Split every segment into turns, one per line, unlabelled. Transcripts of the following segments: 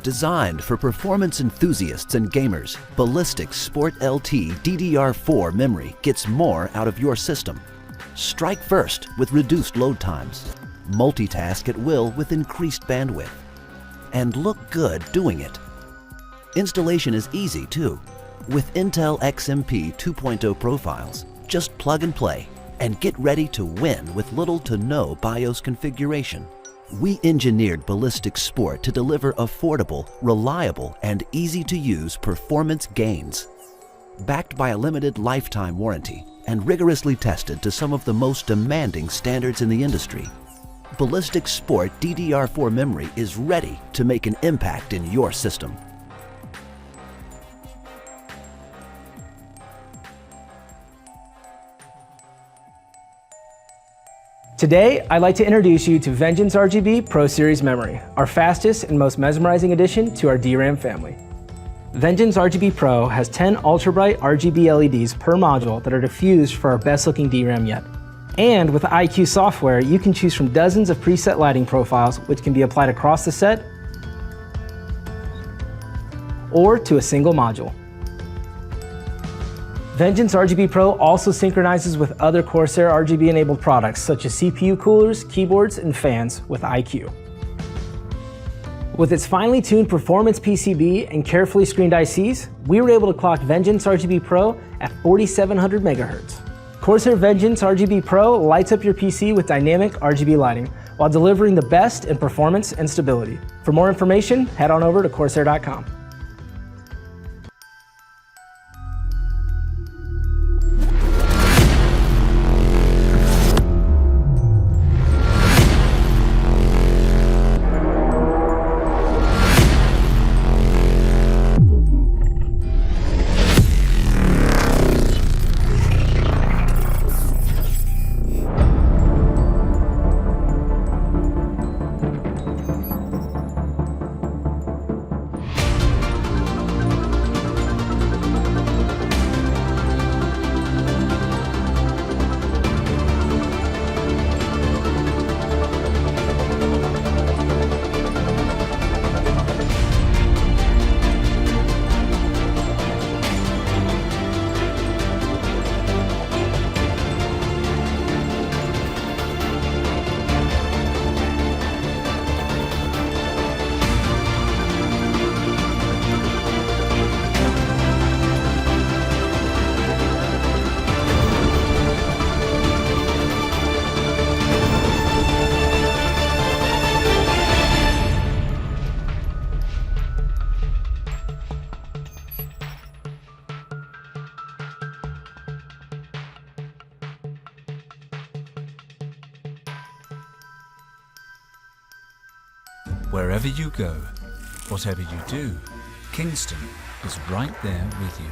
Designed for performance enthusiasts and gamers, Ballistix Sport LT DDR4 memory gets more out of your system. Strike first with reduced load times. Multitask at will with increased bandwidth. And look good doing it. Installation is easy too. With Intel XMP 2.0 profiles, just plug and play and get ready to win with little to no BIOS configuration. We engineered Ballistix Sport to deliver affordable, reliable, and easy-to-use performance gains. Backed by a limited lifetime warranty and rigorously tested to some of the most demanding standards in the industry, Ballistix Sport DDR4 memory is ready to make an impact in your system.
Today, I'd like to introduce you to Vengeance RGB Pro Series memory, our fastest and most mesmerizing addition to our DRAM family. Vengeance RGB Pro has 10 ultra-bright RGB LEDs per module that are diffused for our best-looking DRAM yet. And with the IQ software, you can choose from dozens of preset lighting profiles which can be applied across the set or to a single module. Vengeance RGB Pro also synchronizes with other Corsair RGB-enabled products such as CPU coolers, keyboards, and fans with IQ. With its finely tuned performance PCB and carefully screened ICs, we were able to clock Vengeance RGB Pro at 4700 MHz. Corsair Vengeance RGB Pro lights up your PC with dynamic RGB lighting while delivering the best in performance and stability. For more information, head on over to Corsair.com.
Wherever you go, whatever you do, Kingston is right there with you.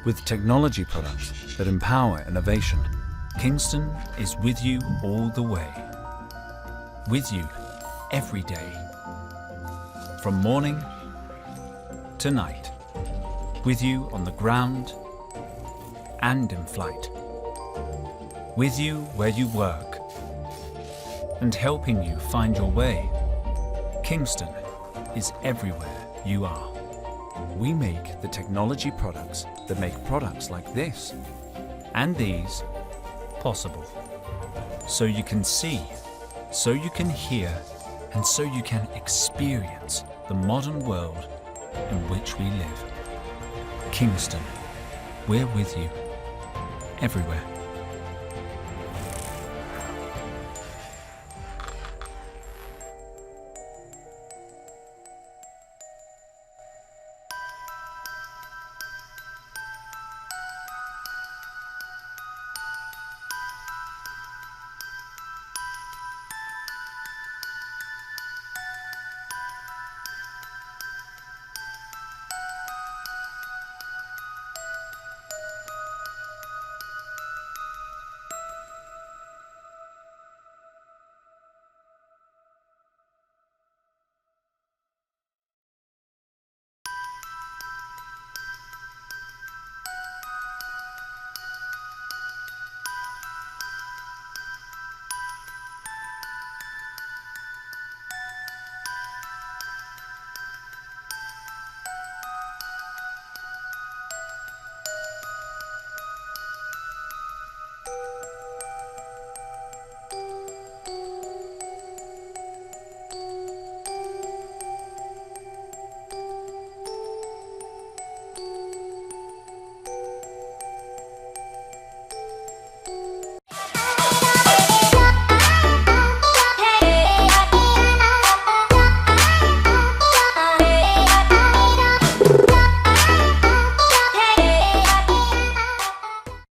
With technology products that empower innovation, Kingston is with you all the way. With you every day. From morning to night. With you on the ground and in flight. With you where you work and helping you find your way. Kingston is everywhere you are. We make the technology products that make products like this and these possible. So you can see, so you can hear, and so you can experience the modern world in which we live. Kingston, we're with you everywhere.